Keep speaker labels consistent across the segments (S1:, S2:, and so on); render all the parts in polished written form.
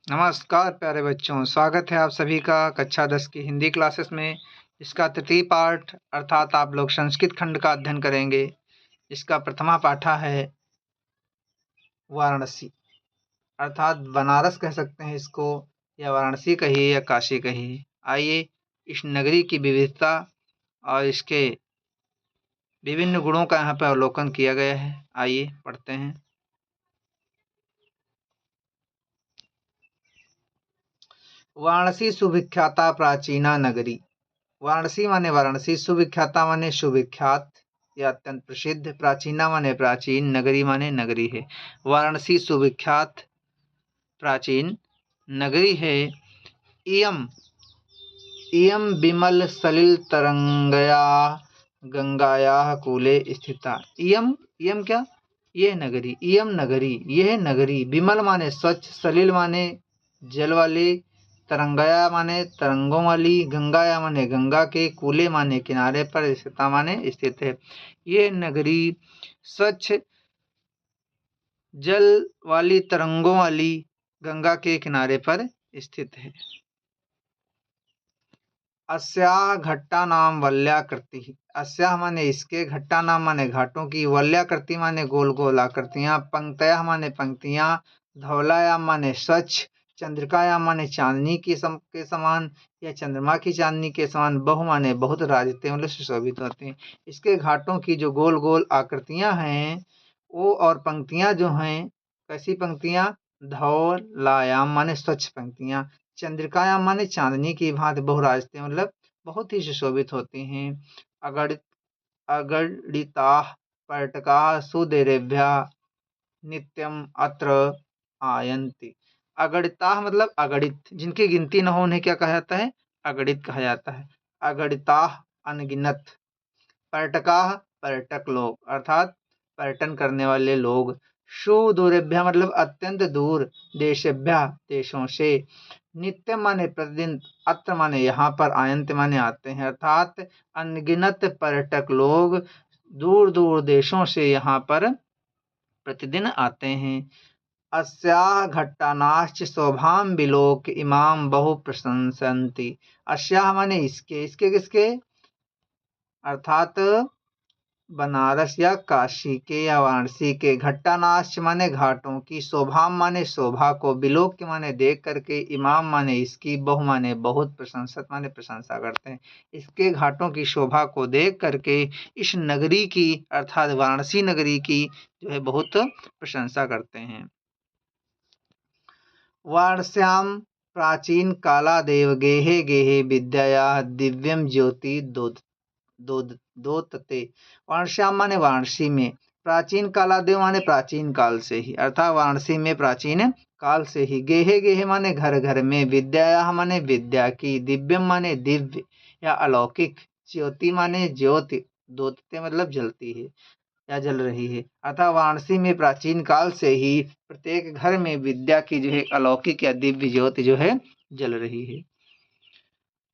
S1: नमस्कार प्यारे बच्चों, स्वागत है आप सभी का कक्षा 10 की हिंदी क्लासेस में। इसका तृतीय पाठ अर्थात आप लोग संस्कृत खंड का अध्ययन करेंगे। इसका प्रथमा पाठा है वाराणसी, अर्थात बनारस कह सकते हैं इसको, या वाराणसी कहिए या काशी कहिए। आइए इस नगरी की विविधता और इसके विभिन्न गुणों का यहाँ पर अवलोकन किया गया है। आइए पढ़ते हैं। वाराणसी सुविख्याता प्राचीना नगरी। वाराणसी माने वाराणसी, सुविख्याता माने सुविख्यात या अत्यंत प्रसिद्ध, प्राचीना माने प्राचीन, नगरी माने नगरी है। वाराणसी सुविख्यात प्राचीन नगरी है। इयम इयम विमल सलिल तरंगया गंगायाः कूले स्थिता। इयम इयम क्या? यह नगरी, इयम नगरी, यह नगरी। विमल माने स्वच्छ, सलिल माने जल वाले, तरंगया माने तरंगों वाली, गंगाया माने गंगा के, कूले माने किनारे पर, स्थिता माने स्थित है। ये नगरी स्वच्छ जल वाली, तरंगों वाली गंगा के किनारे पर स्थित है। अस्याः घट्टानां वल्याकृतिः। अस्याः माने इसके, घट्टानां माने घाटों की, वल्याकृति माने गोल गोल आकृतियां, पंक्तयः माने पंक्तियां, धवलायां माने स्वच्छ, चंद्रिकायां माने चांदनी के समान या चंद्रमा की चांदनी के समान, बहु माने बहुत, राजते मतलब सुशोभित होते हैं। इसके घाटों की जो गोल गोल आकृतियां हैं वो, और पंक्तियां जो हैं, कैसी पंक्तियां? धवलायाम माने स्वच्छ पंक्तियां, चंद्रिकायां माने चांदनी की भांति, बहुराजते मतलब बहुत ही सुशोभित होती हैं। अगणित अगणिताः पर्यटकाः सुदेरेभ्यः नित्यम अत्र आयन्ति। अगणिताः मतलब अगणित, जिनकी गिनती न हो उन्हें क्या कहा जाता है? अगणित कहा जाता है। अगणिताः अनगिनत, पर्यटकाः पर्यटक लोग, अर्थात पर्यटन करने वाले लोग। सुदूरेभ्यः मतलब अत्यंत दूर, देशेभ्यः देशों से, नित्य माने प्रतिदिन, अत्र माने यहाँ पर, आयंत माने आते हैं, अर्थात अनगिनत पर्यटक लोग दूर दूर देशों से यहाँ पर प्रतिदिन आते हैं। अस्याः घट्टानाश्च शोभां विलोक्य इमां बहु प्रशंसन्ति। अस्याः माने इसके, इसके किसके? अर्थात बनारस या काशी के या वाराणसी के। घट्टानाश माने घाटों की, शोभा माने शोभा को, विलोक्य माने देख करके, इमाम माने इसकी, बहु माने बहुत, प्रशंसत माने प्रशंसा करते हैं। इसके घाटों की शोभा को देख करके इस नगरी की, अर्थात वाराणसी नगरी की जो है बहुत प्रशंसा करते हैं। वाराणस्यां प्राचीन कालादेव गेहे गेहे विद्याया दिव्यम ज्योति दोतते। वाराणस्याम माने वाराणसी में, प्राचीन कालादेव माने प्राचीन काल से ही, अर्थात वाराणसी में प्राचीन काल से ही, गेहे गेहे माने घर घर में, विद्या माने विद्या की, दिव्यम माने दिव्य या अलौकिक, ज्योति माने ज्योति, दोतते मतलब जलती है या जल रही है। अतः वाराणसी में प्राचीन काल से ही प्रत्येक घर में विद्या की जो है अलौकिक या दिव्य ज्योति जो है जल रही है।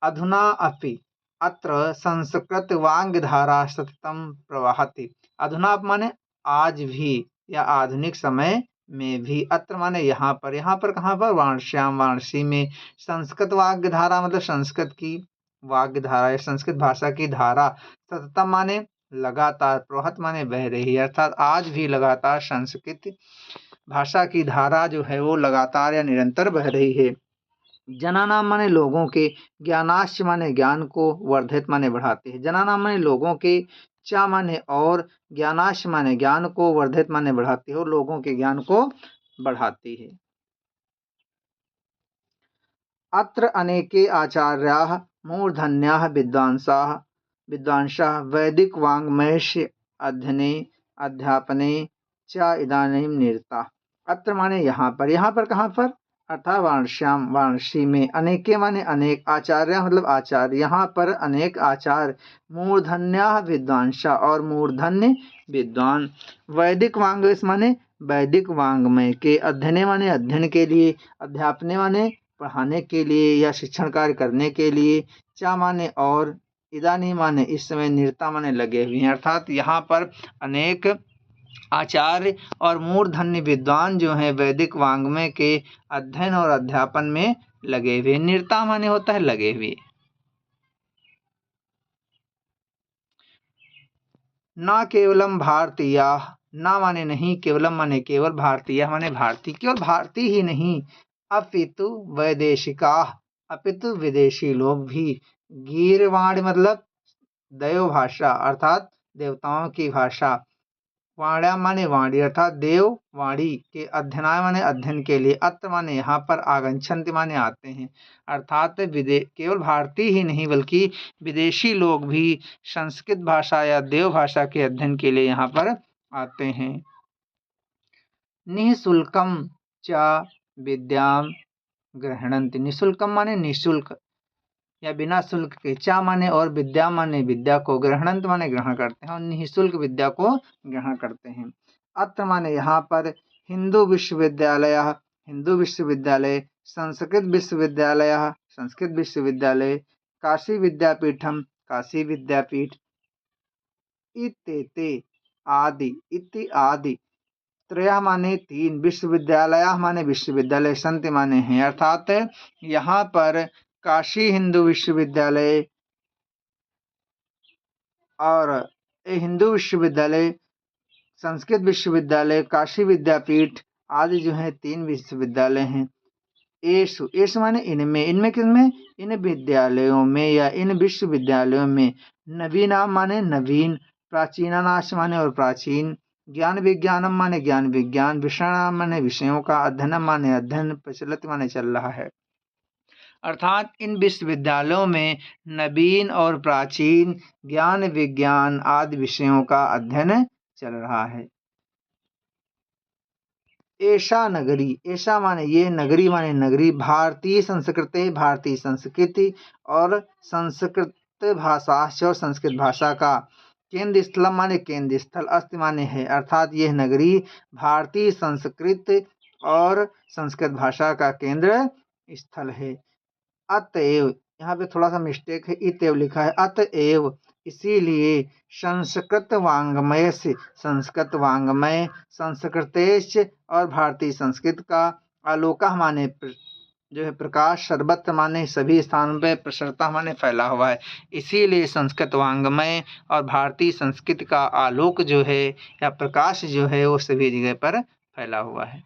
S1: अधुना अपि अत्र संस्कृत वांग्धारा सततम प्रवाहति। अधुना माने आज भी या आधुनिक समय में भी, अत्र माने यहाँ पर, यहाँ पर कहाँ पर? वाराणस्याम वाराणसी में, संस्कृत वाग्धारा मतलब संस्कृत की वाग्धारा या संस्कृत भाषा की धारा, सततम माने लगातार, प्रवहत माने बह रही है, अर्थात आज भी लगातार संस्कृत भाषा की धारा जो है वो लगातार या निरंतर बह रही है। जनानाम माने लोगों के, ज्ञानाश्च माने ज्ञान को, वर्धित माने बढ़ाते हैं। जनानाम माने लोगों के, चा माने और, ज्ञानाश्च माने ज्ञान को, वर्धित माने बढ़ाती है, और लोगों के ज्ञान को बढ़ाती है। अत्र अनेके आचार्याः मूर्धन्याः विद्वांसाः वैदिक वाङ्मयस्य अध्ययने अध्यापने च इदानीं निरताः। अत्र माने यहाँ पर, यहाँ पर कहाँ पर? अर्थात वाराणस्याम वाराणसी में, अनेके माने अनेक, आचार्य मतलब आचार्य, यहाँ पर अनेक आचार्य, मूर्धन्याः विद्वांसा और मूर्धन्य विद्वान, वैदिक वांग्मय माने वैदिक वांग्मय के, अध्ययने माने अध्ययन के लिए, अध्यापने माने पढ़ाने के लिए या शिक्षण कार्य करने के लिए, चा माने और, इदानी माने इस समय, निरता माने लगे हुए हैं, अर्थात यहाँ पर अनेक आचार्य और मूर्धन्य विद्वान जो हैं वैदिक वाङ्मय के अध्ययन और अध्यापन में लगे हुए। निरता माने होता है लगे हुए। न केवलम भारतीय, ना माने नहीं, केवलम माने केवल, भारतीय माने भारतीय, केवल भारतीय ही नहीं, अपितु वैदेशिका, अपितु विदेशी लोग भी, गीर्वाणी मतलब देव भाषा अर्थात देवताओं की भाषा, वाण्या माने वाणी अर्थात देव वाणी के, अध्ययनाय माने अध्ययन के लिए, अत्र माने यहाँ पर, आगच्छन्ति माने आते हैं, अर्थात केवल भारतीय ही नहीं बल्कि विदेशी लोग भी संस्कृत भाषा या देव भाषा के अध्ययन के लिए यहाँ पर आते हैं। निःशुल्कम च विद्याम गृह्णन्ति, निःशुल्कम माने निःशुल्क या बिना शुल्क के, चा माने और, विद्या माने विद्या को, गृह्णन्त माने ग्रहण करते हैं और निःशुल्क विद्या को ग्रहण करते हैं। अत्र माने यहाँ पर, हिंदू विश्वविद्यालय, हिंदू विश्वविद्यालय, संस्कृत विश्वविद्यालय, संस्कृत विश्वविद्यालय, काशी विद्यापीठम, काशी विद्यापीठ, इत्येते आदि, इति आदि, त्रयः माने तीन, विश्वविद्यालय माने विश्वविद्यालय, संत माने हैं, अर्थात यहाँ पर काशी हिंदू विश्वविद्यालय और हिंदू विश्वविद्यालय, संस्कृत विश्वविद्यालय, काशी विद्यापीठ आदि जो है तीन विश्वविद्यालय हैं। एषु, एषु माने इनमें, इनमें किसमें, इन विद्यालयों में या इन विश्वविद्यालयों में, नवीनाम माने नवीन, प्राचीनानाश माने और प्राचीन, ज्ञान विज्ञानम माने ज्ञान विज्ञान, विषयाणाम माने विषयों का, अध्ययनम माने अध्ययन, प्रचलित माने चल रहा है, अर्थात इन विश्वविद्यालयों में नवीन और प्राचीन ज्ञान विज्ञान आदि विषयों का अध्ययन चल रहा है। ऐसा नगरी, ऐसा माने ये, नगरी माने नगरी, भारतीय संस्कृति, भारतीय संस्कृति और संस्कृत भाषा और संस्कृत भाषा का, केंद्र स्थलम माने केंद्र स्थल, अस्ति माने है, अर्थात यह नगरी भारतीय संस्कृत और संस्कृत भाषा का केंद्र स्थल है। अतएव, यहाँ पे थोड़ा सा मिस्टेक है, इतएव लिखा है, अतएव इसीलिए, संस्कृत वाङ्मय से, संस्कृत वाङ्मय, संस्कृतेश और भारतीय संस्कृत का, आलोका माने जो है प्रकाश, सर्वत्र माने सभी स्थानों पे, प्रसरता माने फैला हुआ है, इसीलिए संस्कृत वाङ्मय और भारतीय संस्कृत का आलोक जो है या प्रकाश जो है वो सभी जगह पर फैला हुआ है।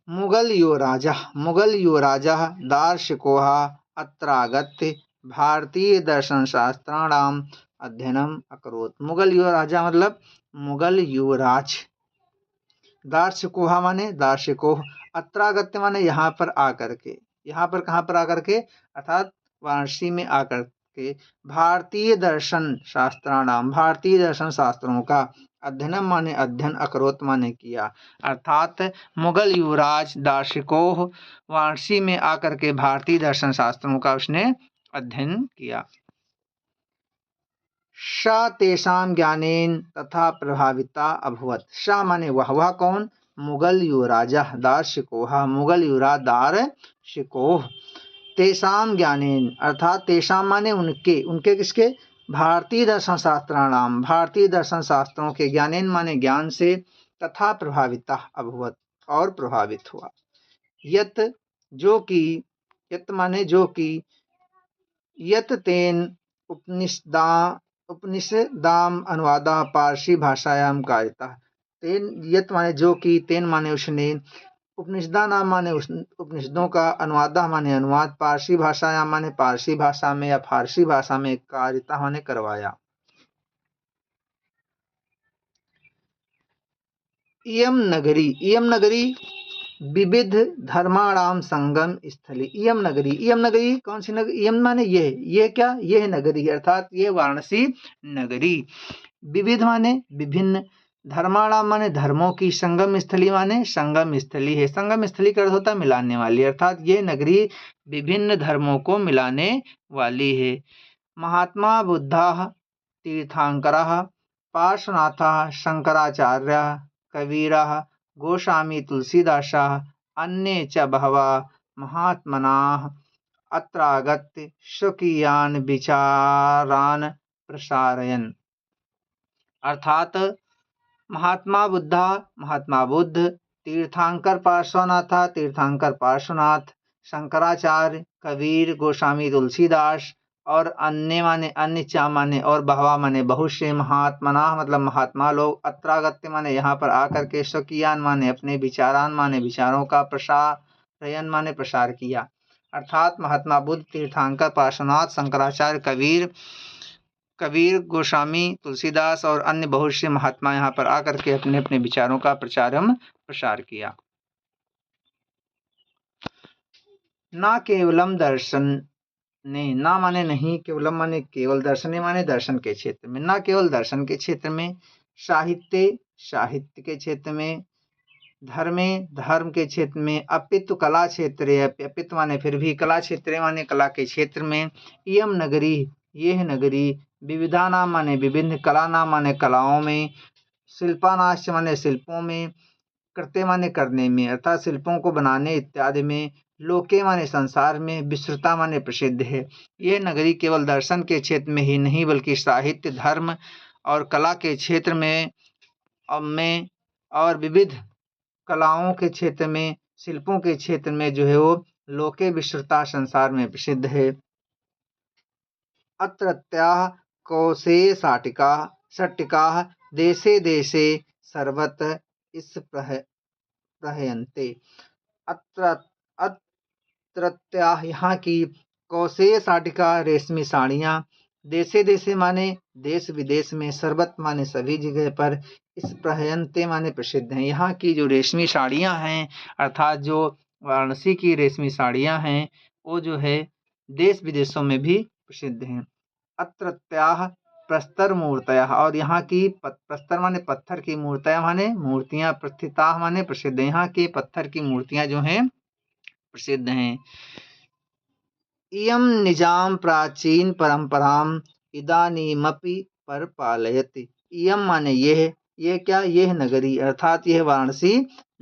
S1: मुगल युवराजः दार्शनिकोः अत्रागत्य भारतीय दर्शनशास्त्राणाम् अध्ययनम् अकरोत्। मुगल युवराजा मतलब मुगल युवराज, दार्शनिकोः माने दार्शनिकोः, अत्रागत्य माने यहाँ पर आकर के, यहाँ पर कहाँ पर आकर के, अर्थात वाराणसी में आकर के, भारतीय दर्शन शास्त्राणाम, भारतीय दर्शन शास्त्रों का, अध्ययन माने अध्ययन, अकरोत माने किया, अर्थात मुगल युवराज दार्शनिकों वाराणसी में आकर के भारतीय दर्शन शास्त्रों का उसने अध्ययन किया। सा तेषां ज्ञानेन तथा प्रभाविता अभवत, सा माने वह कौन, मुगल युवराजा दार्शनिकों, मुगल युवराज दार्शनिकों, तेषां ज्ञानेन अर्थात तेषां माने उनके, उनके किसके, भारतीय दर्शन शास्त्राणाम, भारतीय दर्शन शास्त्रों के, ज्ञानेन माने ज्ञान से, तथा प्रभाविता अभवत और प्रभावित हुआ, यत जो कि, यत माने जो कि, यत तेन उपनिषदाम अनुवादा पारसी भाषायाम कारिता, तेन यत माने जो कि, तेन माने उसने, उपनिषदा नाम माने उपनिषदों का, अनुवादा माने अनुवाद, पारसी भाषायाम माने पारसी भाषा में या फारसी भाषा में, कारिता माने करवाया। इयम नगरी विविध धर्माणाम संगम स्थली, इयम नगरी कौन सी नगरी, इयम माने ये क्या, यह नगरी अर्थात ये वाराणसी नगरी, विविध माने विभिन्न, धर्माणाम माने धर्मों की, संगम स्थली माने संगम स्थली है, संगम स्थली का अर्थ होता है मिलाने वाली, अर्थात ये नगरी विभिन्न धर्मों को मिलाने वाली है। महात्मा बुद्धा तीर्थंकरः पार्श्वनाथः शंकराचार्यः कबीरः गोस्वामी तुलसीदासः अन्ये च बहवः महात्मनाः अत्रागत्य स्वकीयान् विचारान् प्रसारयन्। अर्थात महात्मा बुद्धा महात्मा बुद्ध, तीर्थंकर पार्श्वनाथा तीर्थंकर पार्श्वनाथ, शंकराचार्य, कबीर, गोस्वामी तुलसीदास और अन्य माने अन्य, चा माने और बहवा माने बहुत से, महात्मना मतलब महात्मा लोग, अत्रागत्य माने यहाँ पर आकर के, स्वकीयान माने अपने, विचारान माने विचारों का, प्रसारयन माने प्रसार किया। अर्थात महात्मा बुद्ध, तीर्थंकर पार्श्वनाथ, शंकराचार्य, कबीर, गोस्वामी तुलसीदास और अन्य बहुत से महात्मा यहाँ पर आकर के अपने अपने विचारों का प्रसार किया। ना केवलम दर्शन ने, ना माने नहीं, केवलम माने केवल, दर्शने माने दर्शन के क्षेत्र में, ना केवल दर्शन के क्षेत्र में, साहित्य के क्षेत्र में, धर्म के क्षेत्र में, अपितु कला क्षेत्र, अपितु माने फिर भी, कला क्षेत्र माने कला के क्षेत्र में, इयम नगरी यह नगरी, विविधा नाम माने विभिन्न, कला नाम माने कलाओं में, शिल्पानाश माने शिल्पों में, करते माने करने में अर्थात शिल्पों को बनाने इत्यादि में, लोके माने संसार में, विश्रुता माने प्रसिद्ध है। यह नगरी केवल दर्शन के क्षेत्र में ही नहीं बल्कि साहित्य, धर्म और कला के क्षेत्र में और विविध कलाओं के क्षेत्र में, शिल्पों के क्षेत्र में जो है वो लोके विश्रुता संसार में प्रसिद्ध है। अत्रत्याः कौशेय सट्टिकाः देशे देशे सर्वत्र प्रहयन्ते। अत्रत्याः यहाँ की, कौशेय साटिका रेशमी साड़ियाँ, देशे देशे माने देश विदेश में, सर्वत्र माने सभी जगह पर, इस प्रहयन्ते माने प्रसिद्ध हैं। यहाँ की जो रेशमी साड़ियाँ हैं अर्थात जो वाराणसी की रेशमी साड़ियाँ हैं वो जो है देश विदेशों में भी प्रसिद्ध हैं। अत्रत्याः प्रस्तर मूर्तयः, और यहाँ की प्रस्तर माने पत्थर की, मूर्तयः माने मूर्तियाँ, प्रस्थिताः माने प्रसिद्ध, यहाँ के पत्थर की मूर्तियाँ जो हैं प्रसिद्ध हैं। इयं निजाम प्राचीन परंपराम इदानीमपि परिपालयति। इयं माने यह क्या, यह नगरी अर्थात यह वाराणसी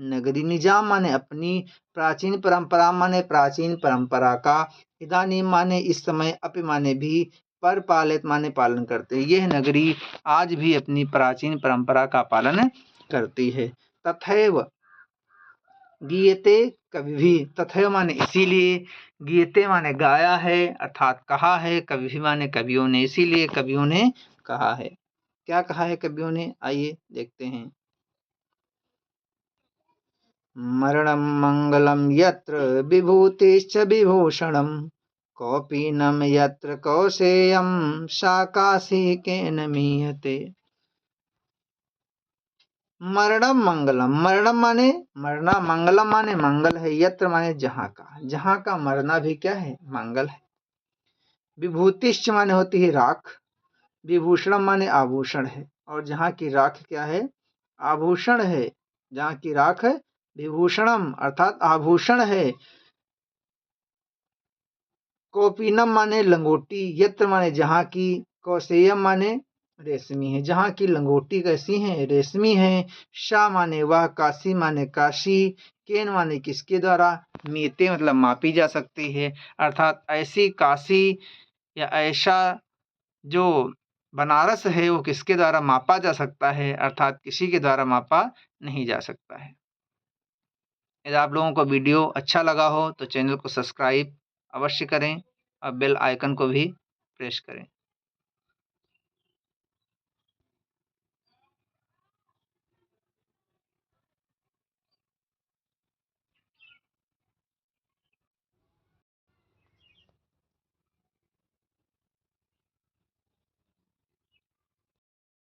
S1: नगरी, निजाम माने अपनी, प्राचीन परंपरा माने प्राचीन परंपरा का, इदानीम माने इस समय, अपि माने भी, परिपालित माने पालन करते। यह नगरी आज भी अपनी प्राचीन परंपरा का पालन करती है। तथैव गीयते कवि भी, तथैव माने इसीलिए, गीयते माने गाया है अर्थात कहा है, कवि भी माने कवियों ने, इसीलिए कवियों ने कहा है। क्या कहा है कवियों ने, आइए देखते हैं। मरणं मंगलम यत्र विभूतिश्च विभूषणं, कौपीनं यत्र कौशेयं सा काशी केन मीयते। मरणम मंगलम, मरणम माने मरना, मंगलम माने मंगल है, यत्र माने जहाँ का मरना भी क्या है, मंगल है। विभूतिश्च माने होती है राख, विभूषणम माने आभूषण है, और जहाँ की राख क्या है, आभूषण है, जहाँ की राख है विभूषणम अर्थात आभूषण है। कौपीनम माने लंगोटी, यत्र माने जहाँ की, कौशेयम माने रेशमी है, जहाँ की लंगोटी कैसी है, रेशमी है। शा माने वह, काशी माने काशी, केन माने किसके द्वारा, मीते मतलब मापी जा सकती है, अर्थात ऐसी काशी या ऐसा जो बनारस है वो किसके द्वारा मापा जा सकता है, अर्थात किसी के द्वारा मापा नहीं जा सकता है। यदि आप लोगों को वीडियो अच्छा लगा हो तो चैनल को सब्सक्राइब अवश्य करें और बेल आइकन को भी प्रेस करें।